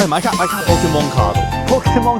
買卡，Pokemon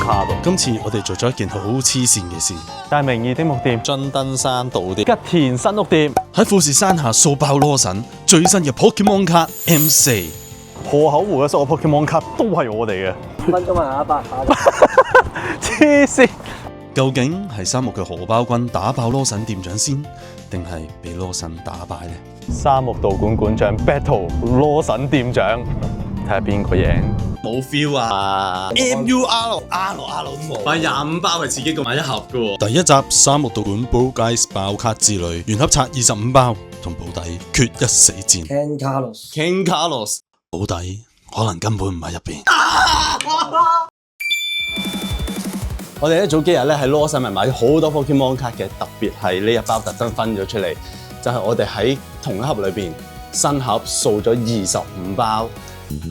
卡度。今次我哋做咗一件好黐線嘅事。大名義的木店，津登山道啲吉田新屋店，喺富士山下掃爆羅神最新嘅 Pokemon 卡 M4。河口湖嘅所有 Pokemon 卡都係我哋嘅。5分鐘啊，100黐線！究竟係三木嘅荷包君打爆羅神店長先，定係俾羅神打敗呢？沙木道館館長 Battle 羅神店長，睇下邊個贏。冇 feel 啊 ！MUR 都冇，買25包係自己個買一盒嘅喎。第一集三木道館 Bro Guys 爆卡之旅，原盒拆25包，同保底決一死戰。King Carlos 保底可能根本唔喺入邊。我哋咧早幾日咧喺羅神咪買咗好多 Pokemon 卡嘅，特別係呢一包特登分咗出嚟，就係我哋喺同一盒裏邊新盒掃咗25包。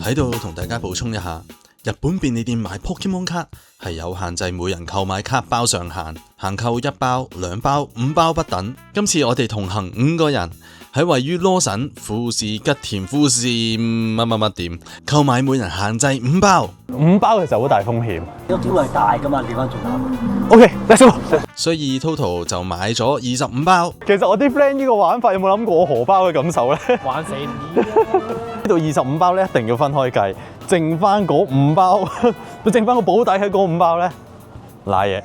喺度同大家補充一下，日本便利店買 Pokemon 卡係有限制，每人購買卡包上限，限購1包、2包、5包不等。今次我哋同行5個人喺位於羅神富士吉田富士乜店購買，每人限制5包。5包其實好大風險。個機會係大㗎嘛，調翻轉頭。OK，let's go。所以 total 就買咗25包。其實我啲 friend 呢個玩法有冇諗過我荷包嘅感受咧？玩死你！呢度25包咧，一定要分開計，剩翻嗰5包，剩翻個保底喺嗰5包咧，瀨嘢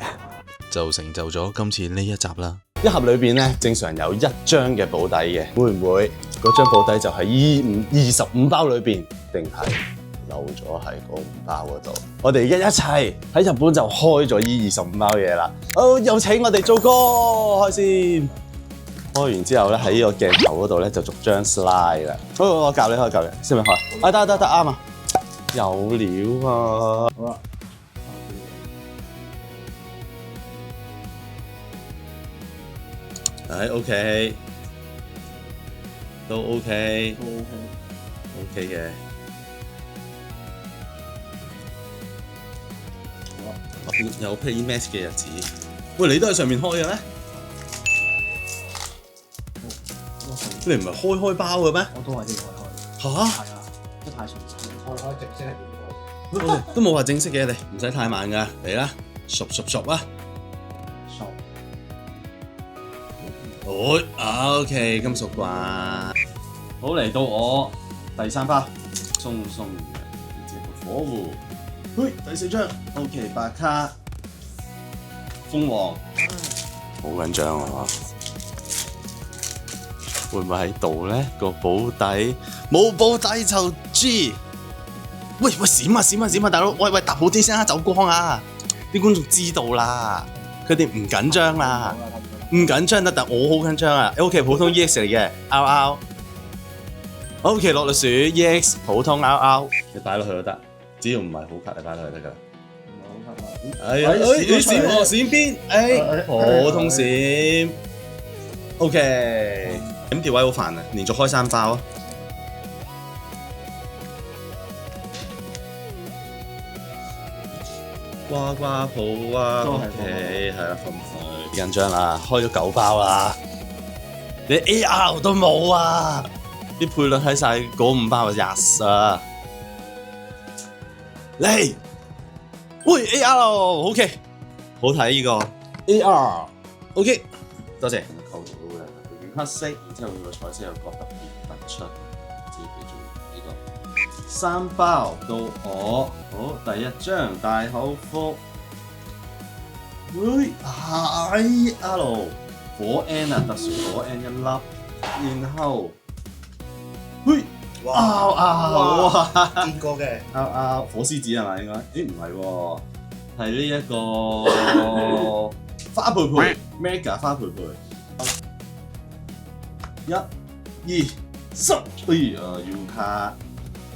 就成就咗今次呢一集啦。一盒裏邊咧，正常有1張嘅保底嘅，會唔會嗰張保底就係25包裏邊，定係漏咗喺嗰5包嗰度？我哋一齊喺日本就開咗呢25包嘢啦。好，有請我哋做歌開先。開完之後咧，喺呢個鏡頭嗰度咧就逐張 slide 啦。好，我教你，識唔識開？得啱啊，有料啊！好啦，OK，都 OK 嘅。有 Playmatch 嘅日子，喂，你都喺上面開嘅咩？你唔係開包嘅咩？我都係呢個開。吓？係啊，都太純粹。開正式係點開？都冇話正式嘅，你唔使太慢噶，嚟啦，熟啊！熟。OK， 金屬啩。好，嚟到我第3包，松軟嘅火狐。第4張 OK， 白卡鳳凰，好緊張啊！會唔會喺度咧？個保底冇保底就 G。喂，閃啊！大佬，喂，搭好啲先啊，走光啊！啲觀眾知道啦，佢哋唔緊張啦，唔緊張得，但我好緊張啊。OK， 普通 EX 嚟嘅 ，RR。OK， 落綠樹 EX 普通 RR， 你擺落去都得，只要唔係好卡，你擺落去得㗎啦。閃邊？普通閃。OK， 咁條位好煩啊，連續開3包啊。呱普啊 ，OK， 係啦，分佢。緊張啦，開咗9包啦，你 AR 都冇啊！啲配率喺晒嗰5包，yes 啊！嚟，喂 AR，OK， 好睇呢個 AR，OK， 多謝。構圖都會係黑色，然之後佢個彩色又覺得特別突出，自己中意呢個。3包到我，好，第1張大口福，火 N 啊，特殊火 N 1粒，然後，哇，見過嘅。火獅子係咪應該？咦，唔係喎，係呢一個花佩佩 Mega 花佩佩。1、2、3，哎呀，要卡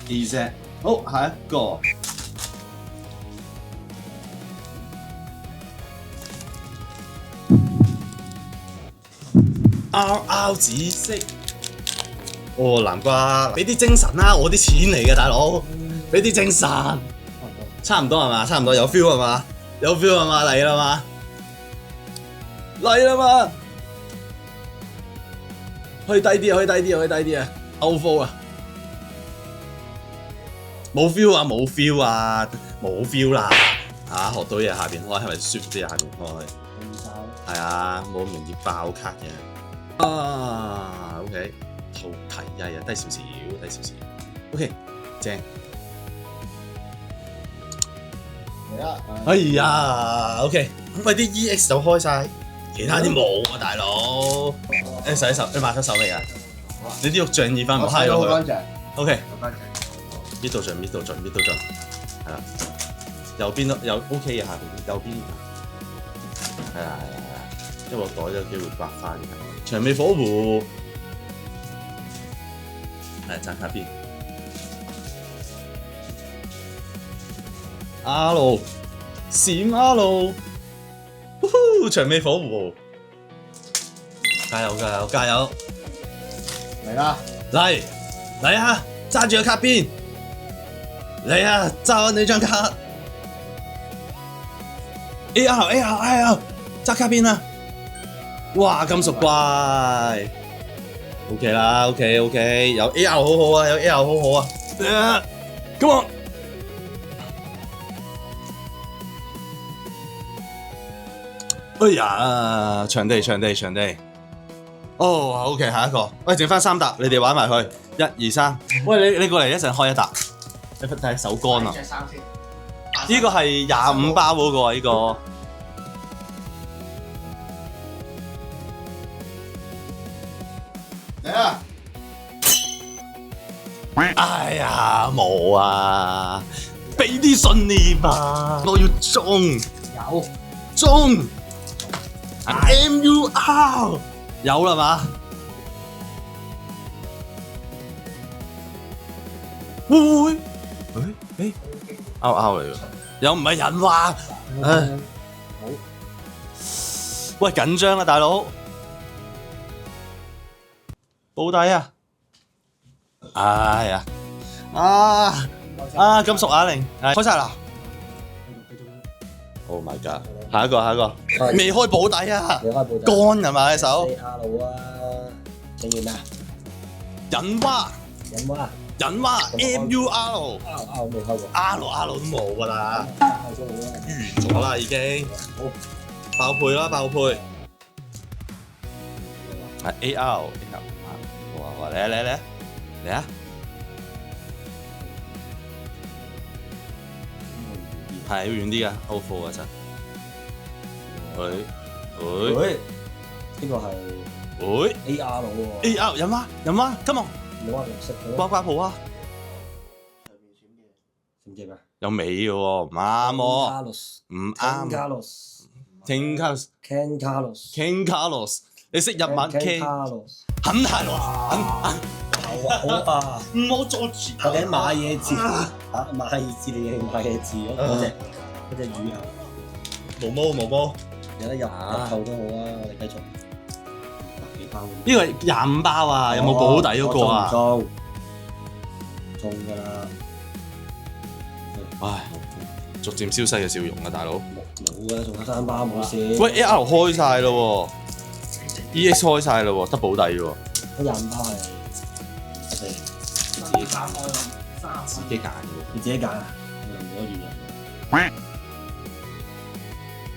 EZ， 好，下一個RR 紫色，南瓜，俾啲精神啦，我啲錢嚟嘅大佬，俾啲精神，差唔多係嘛？差唔多有 feel 係嘛？有 feel 係嘛？嚟啦嘛？嚟啦嘛？可以低啲啊！Outflow 啊！冇 feel 啊，冇 feel 啊，冇 feel 啦！嚇，學到嘢下邊開，係咪舒服啲啊？下邊開。係啊，冇咁容易爆卡嘅。啊 ，OK， 好提啊，低少少，低少少。OK， 正。哎呀 ，OK， 喂啲 EX 就開晒，其他啲冇啊，大佬。你洗手，你抹咗手未啊？你啲肉醬意翻唔揩落去。乾淨。OK， 乾淨。搣到盡，搣到盡，搣到盡，係啦。右邊都有 OK 嘅，下邊右邊係啊，因為我袋都有機會刮翻嘅。長尾火狐係站下邊。阿路閃阿路，長尾火狐，加油加油加油！嚟啦！嚟啊！揸住個卡邊，嚟啊！揸你張卡 ，AR， 揸卡邊啊！哇，金屬怪 ，OK 啦 ，OK， 有 AR 好好啊，有 AR 好好啊，嚟啊 ，Come on！哎呀，場地。哦 ，OK， 下一個，喂，剩翻3沓，你哋玩埋去，1、2、3，喂，你過嚟一陣開一沓，你睇下手乾啊！着衫先。呢個係25包嗰個啊，呢個。嚟啦！哎呀，冇啊！俾啲信念啊！我要中有。中 MUR 有啦嘛？會唔會？誒，out 嚟㗎，又唔係人話，唉，好。喂，緊張啊，大佬，保底啊！哎呀，金屬啞鈴，開晒啦 ！Oh my god！ 下一個，未開保底啊！你開保底。乾係嘛隻手？ 4R 路啊！仲要咩啊？引蛙引蛙。MUR。R 未開過。R 都冇㗎啦，開咗好啦。完咗啦已經。好。爆配啦，爆配。係 AR。哇！嚟啊！係要遠啲㗎，好貨啊真。呢個係 AR 路喎。AR 引蛙，come on！冇啊，綠色嘅。刮鋪啊！閃嘅咩？有尾嘅喎，唔啱喎，唔啱。King Carlos，你識日文 ？King Carlos， 肯係咯，好啊！唔好阻住。我哋買嘢字買嘢字你認買嘢字嗰隻魚啊！毛毛，有得入後都好啊！我哋繼續幾包？呢個係25包啊！有冇保底嗰個啊？中㗎啦！唉，逐漸消逝嘅笑容啊，大佬。冇嘅，仲有3包冇事。喂 ，AR 開晒啦喎 ，EX 開晒啦喎，得保底喎。嗰25包係我哋自己揀嘅。你自己揀啊？我唔可以怨人。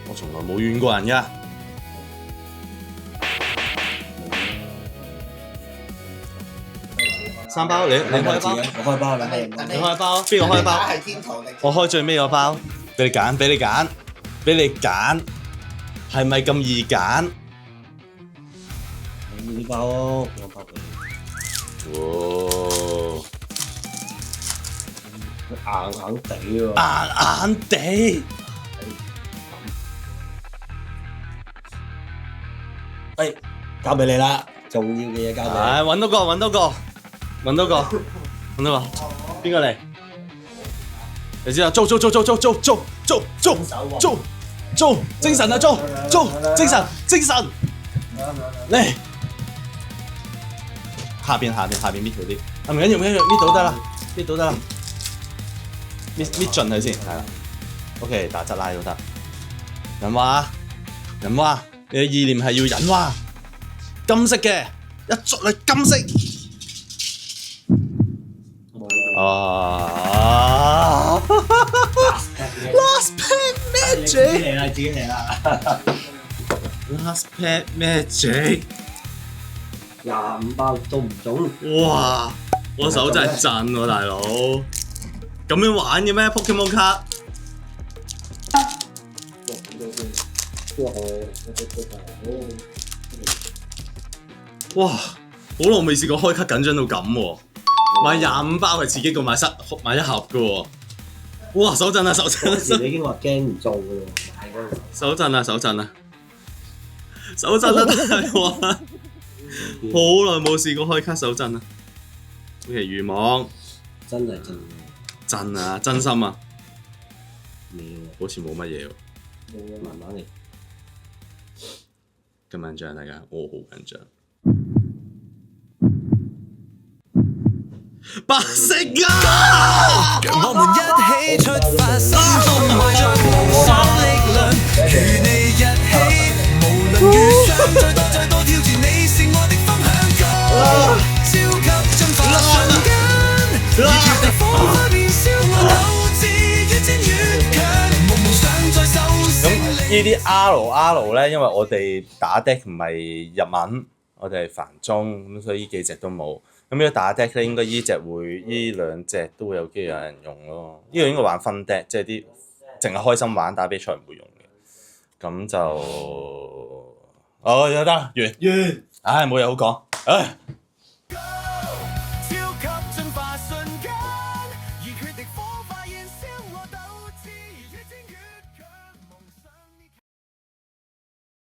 我從來冇怨過人㗎。3包，你開一包，我開包，你開一包，邊個開一包？我開最尾個包，俾你揀，係咪咁易揀？呢包咯，我包俾你。硬地喎。硬地。交俾你啦，重要嘅嘢交俾你。揾到個，邊個嚟？你知啦，租，精神啊，租，精神，嚟，下邊搣條啲，唔緊要，搣到得啦，搣盡佢先，係啦 ，OK， 打側拉都得。人話，你嘅意念係要引蛙，金色嘅，一捉你金色。Magic 嚟啦，自己嚟啦。 Last Pet Magic， 25包都唔中，哇！我手真係震喎，大佬。咁樣玩嘅咩 Pokemon 卡？哇！好耐未試過開卡緊張到咁喎，買25包係刺激過買一盒嘅喎。哇！手震啊，手震啊！你已經話驚唔中嘅喎，買嗰個手震啊，手震啊！手震啊，大鑊啊！好耐冇試過開卡手震啊。OK， 魚網真係震嘅，震啊，真心啊，未喎，好似冇乜嘢喎。慢慢嚟。咁緊張大家，我好緊張。白色啊！讓我們一起出發，心中懷着無限力量，與你一起，無論遇上再多挑戰，你是我的分享角，超級進化瞬間，熱血的火花燃燒我鬥志，越戰越強，夢想再收成呢啲 R 咧，因為我哋打 deck 唔係日文，我哋係繁中，咁所以呢幾隻都冇。咁如果打 deck 咧，應該呢兩隻都會有機會有人用咯。呢個應該玩分 deck，即係啲淨係開心玩打比賽唔會用嘅。咁就有得完，唉冇嘢好講，唉。